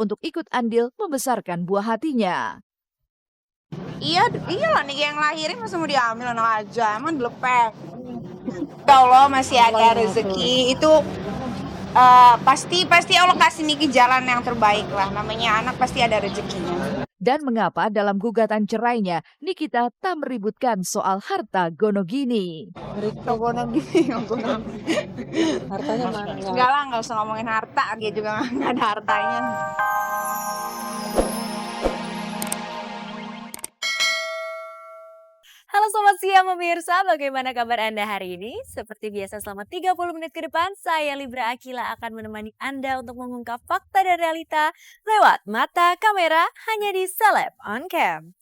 untuk ikut andil membesarkan buah hatinya. Iyalah nih yang lahirin masa mau diambil anak aja, emang dilepek. Ya Allah masih ada rezeki itu pasti Allah kasih Niki jalan yang terbaik lah. Namanya anak pasti ada rezekinya. Dan mengapa dalam gugatan cerainya Nikita tak meributkan soal harta gonogini? Hartanya mana? Enggak lah, nggak usah ngomongin harta, dia juga nggak ada hartanya. Halo selamat siang pemirsa, bagaimana kabar Anda hari ini? Seperti biasa selama 30 menit ke depan, saya Libra Akila akan menemani Anda untuk mengungkap fakta dan realita lewat mata kamera hanya di Celeb On Cam.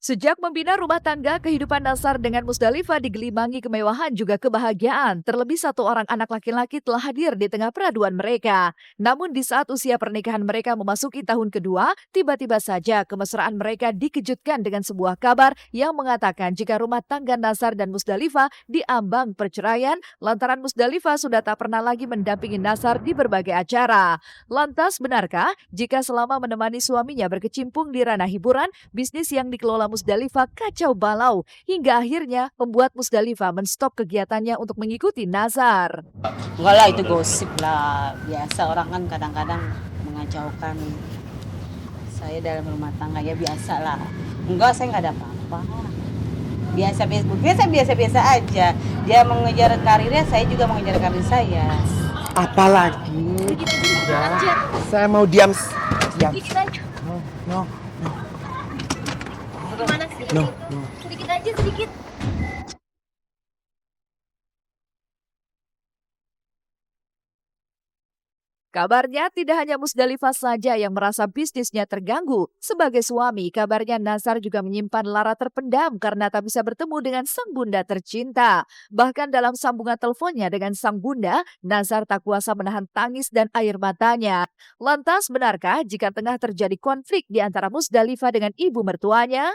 Sejak membina rumah tangga, kehidupan Nazar dengan Musdalifah digelimangi kemewahan juga kebahagiaan. Terlebih satu orang anak laki-laki telah hadir di tengah peraduan mereka. Namun di saat usia pernikahan mereka memasuki tahun kedua, tiba-tiba saja kemesraan mereka dikejutkan dengan sebuah kabar yang mengatakan jika rumah tangga Nazar dan Musdalifah diambang perceraian lantaran Musdalifah sudah tak pernah lagi mendampingi Nazar di berbagai acara. Lantas benarkah jika selama menemani suaminya berkecimpung di ranah hiburan, bisnis yang dikelola Musdalifah kacau balau hingga akhirnya membuat Musdalifah menstop kegiatannya untuk mengikuti Nazar. Enggak lah, itu gosip lah. Biasa orang kan kadang-kadang mengacaukan saya dalam rumah tangga, ya biasa lah. Enggak, saya nggak ada apa-apa. Biasa aja. Dia mengejar karirnya, saya juga mengejar karir saya. Apalagi? Udah, saya mau diam. Sedikit aja. No. Gimana sih? No. Sedikit aja, sedikit. Kabarnya tidak hanya Musdalifah saja yang merasa bisnisnya terganggu. Sebagai suami, kabarnya Nazar juga menyimpan lara terpendam karena tak bisa bertemu dengan sang bunda tercinta. Bahkan dalam sambungan teleponnya dengan sang bunda, Nazar tak kuasa menahan tangis dan air matanya. Lantas benarkah jika tengah terjadi konflik di antara Musdalifah dengan ibu mertuanya?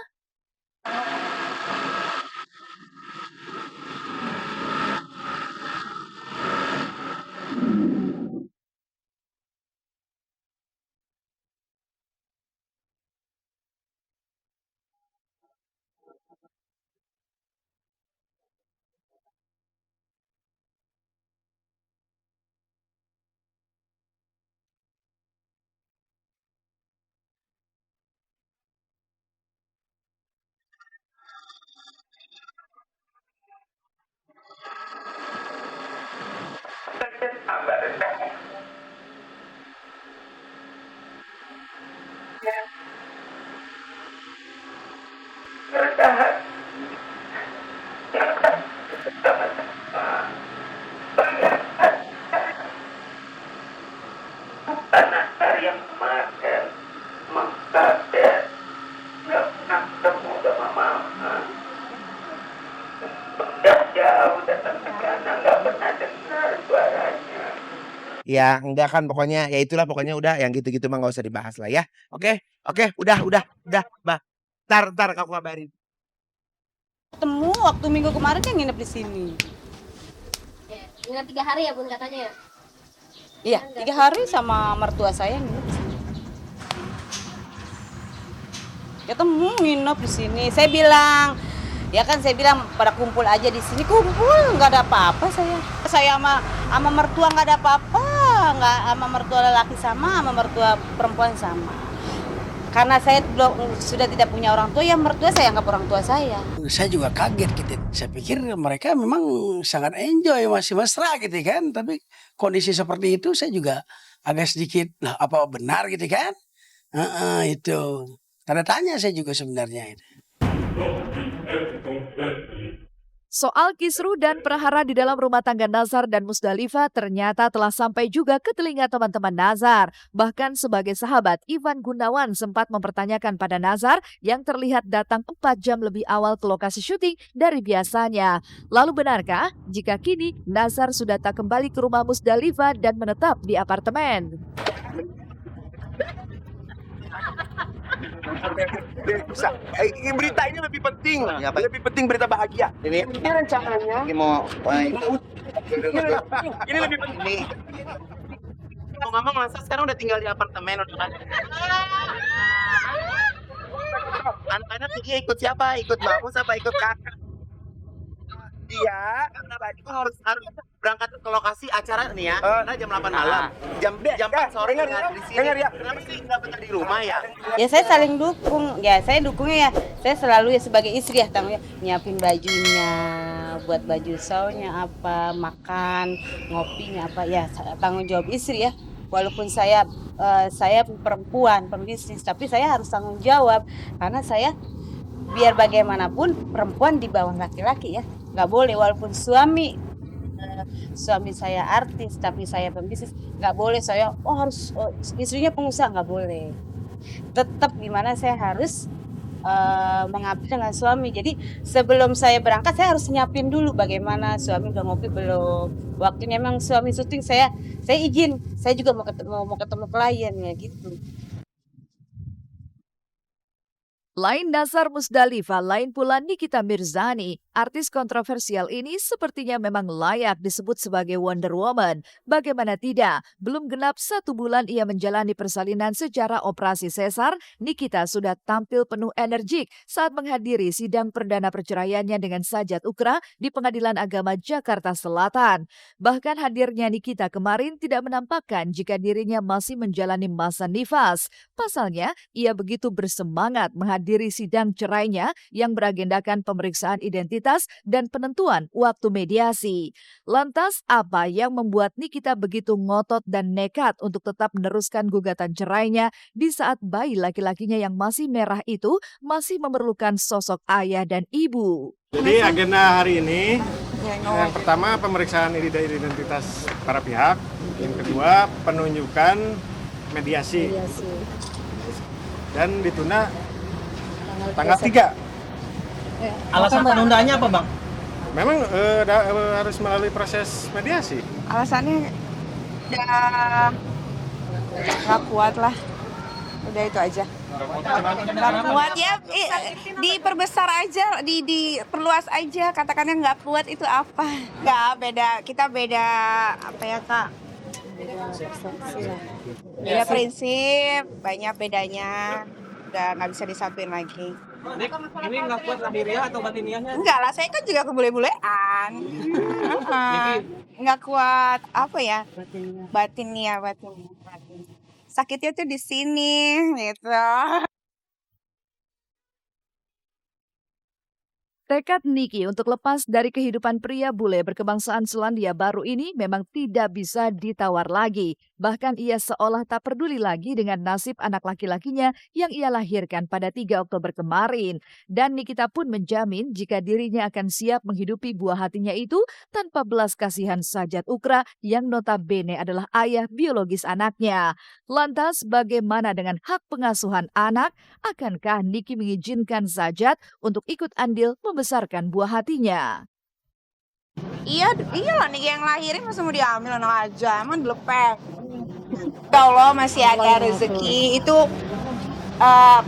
Ya enggak kan pokoknya, ya itulah pokoknya udah yang gitu-gitu mah nggak usah dibahas lah ya. Oke, udah, bah. Ntar aku kabarin. Ketemu waktu minggu kemarin kan nginep di sini. Ya, ingat 3 hari ya Bun katanya. Iya, 3 hari sama mertua saya nginep di sini. Ketemu nginep di sini. Saya bilang pada kumpul aja di sini. Kumpul, nggak ada apa-apa saya. Saya sama mertua nggak ada apa-apa. Nggak sama mertua lelaki sama mertua perempuan sama. Karena saya sudah tidak punya orang tua, ya mertua saya anggap orang tua saya. Saya juga kaget gitu. Saya pikir mereka memang sangat enjoy, masih mesra gitu kan. Tapi kondisi seperti itu saya juga agak sedikit, lah apa benar gitu kan? Itu. Tanda tanya saya juga sebenarnya itu. Soal kisruh dan prahara di dalam rumah tangga Nazar dan Musdalifah ternyata telah sampai juga ke telinga teman-teman Nazar. Bahkan sebagai sahabat, Ivan Gunawan sempat mempertanyakan pada Nazar yang terlihat datang 4 jam lebih awal ke lokasi syuting dari biasanya. Lalu benarkah jika kini Nazar sudah tak kembali ke rumah Musdalifah dan menetap di apartemen? Bisa. Berita ini lebih penting. Lebih penting berita bahagia. Ini rencananya. Ini mau. Ini lebih penting. Mama masa sekarang udah tinggal di apartemen udah kan? Anak-anak pergi ikut siapa? Ikut bagus apa ikut kakak? Dia Itu harus berangkat ke lokasi acara nih ya. Nah, jam 8 malam. Jam 4 sore dengar nggak ya, di sini. dengar ya. Kenapa sih nggak betah di rumah ya? Ya saya saling dukung. Ya saya dukungnya ya. Saya selalu ya sebagai istri ya tanggung nyiapin bajunya, buat baju shownya apa, makan, ngopinya apa ya tanggung jawab istri ya. Walaupun saya perempuan, pembisnis, tapi saya harus tanggung jawab karena saya biar bagaimanapun perempuan di bawah laki-laki ya. Nggak boleh walaupun suami saya artis tapi saya pembisnis nggak boleh saya harus istrinya pengusaha nggak boleh. Tetap gimana saya harus mengabdi dengan suami. Jadi sebelum saya berangkat saya harus nyiapin dulu bagaimana suami udah ngopi belum. Waktunya memang suami syuting saya izin. Saya juga mau ketemu klien ya gitu. Lain Nazar Musdalifah, lain pula Nikita Mirzani. Artis kontroversial ini sepertinya memang layak disebut sebagai Wonder Woman. Bagaimana tidak? Belum genap 1 bulan ia menjalani persalinan secara operasi sesar, Nikita sudah tampil penuh energik saat menghadiri sidang perdana perceraiannya dengan Sajat Ukra di Pengadilan Agama Jakarta Selatan. Bahkan hadirnya Nikita kemarin tidak menampakkan jika dirinya masih menjalani masa nifas. Pasalnya, ia begitu bersemangat menghadiri sidang cerainya yang beragendakan pemeriksaan identitas dan penentuan waktu mediasi. Lantas, apa yang membuat Nikita begitu ngotot dan nekat untuk tetap meneruskan gugatan cerainya di saat bayi laki-lakinya yang masih merah itu masih memerlukan sosok ayah dan ibu? Jadi agenda hari ini, yang pertama pemeriksaan identitas para pihak, yang kedua penunjukan mediasi. Dan ditunda tanggal 3. Alasan penundaannya apa, Bang? Memang harus melalui proses mediasi. Alasannya udah nggak kuat lah. Udah itu aja. Nggak kuat ya, diperbesar aja, diperluas aja. Katakannya nggak kuat itu apa? Nggak beda, kita beda apa ya Kak? Beda prinsip, banyak bedanya. Udah nggak bisa disatuin lagi. Ini nggak kuat lahiriah atau batiniahnya? Enggak lah, saya kan juga kebule-bulean. Nggak kuat apa ya? Batinnya. Sakitnya tuh di sini gitu. Tekad Niki untuk lepas dari kehidupan pria bule berkebangsaan Selandia Baru ini memang tidak bisa ditawar lagi. Bahkan ia seolah tak peduli lagi dengan nasib anak laki-lakinya yang ia lahirkan pada 3 Oktober kemarin. Dan Nikita pun menjamin jika dirinya akan siap menghidupi buah hatinya itu tanpa belas kasihan Sajat Ukra yang notabene adalah ayah biologis anaknya. Lantas bagaimana dengan hak pengasuhan anak? Akankah Niki mengizinkan Sajat untuk ikut andil membesarkan buah hatinya? Iyalah nih yang lahirin masa mau diambil anak aja, emang dilepek. Ya Allah masih ada rezeki itu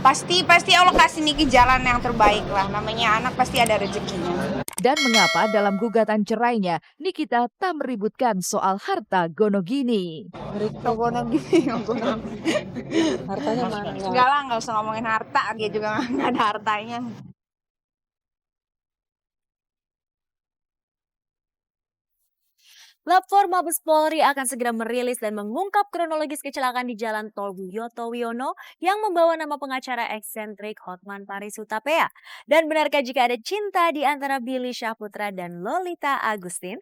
pasti Allah kasih Niki jalan yang terbaik lah. Namanya anak pasti ada rezekinya. Dan mengapa dalam gugatan cerainya Nikita tak meributkan soal harta gonogini? Hartanya mana? Enggak lah, nggak usah ngomongin harta, dia juga nggak ada hartanya. Lapor Mabes Polri akan segera merilis dan mengungkap kronologis kecelakaan di Jalan Tol Wiyoto Wiono yang membawa nama pengacara eksentrik Hotman Paris Hutapea. Dan benarkah jika ada cinta di antara Billy Syahputra dan Lolita Agustin?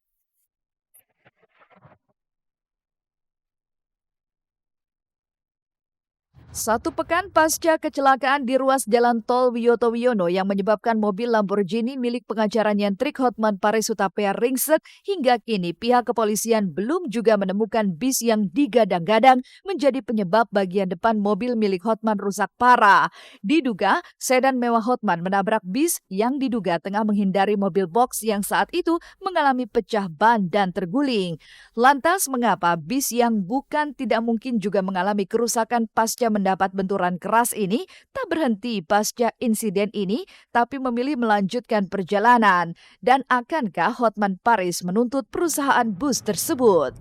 Satu pekan pasca kecelakaan di ruas jalan tol Wiyoto Wiono yang menyebabkan mobil Lamborghini milik pengacara nyentrik Hotman Paris Hutapea ringsek, hingga kini pihak kepolisian belum juga menemukan bis yang digadang-gadang menjadi penyebab bagian depan mobil milik Hotman rusak parah. Diduga, sedan mewah Hotman menabrak bis yang diduga tengah menghindari mobil box yang saat itu mengalami pecah ban dan terguling. Lantas mengapa bis yang bukan tidak mungkin juga mengalami kerusakan pasca mendapat benturan keras ini tak berhenti pasca insiden ini, tapi memilih melanjutkan perjalanan. Dan akankah Hotman Paris menuntut perusahaan bus tersebut?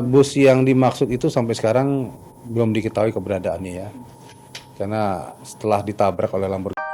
Bus yang dimaksud itu sampai sekarang belum diketahui keberadaannya ya. Karena setelah ditabrak oleh Lamborghini.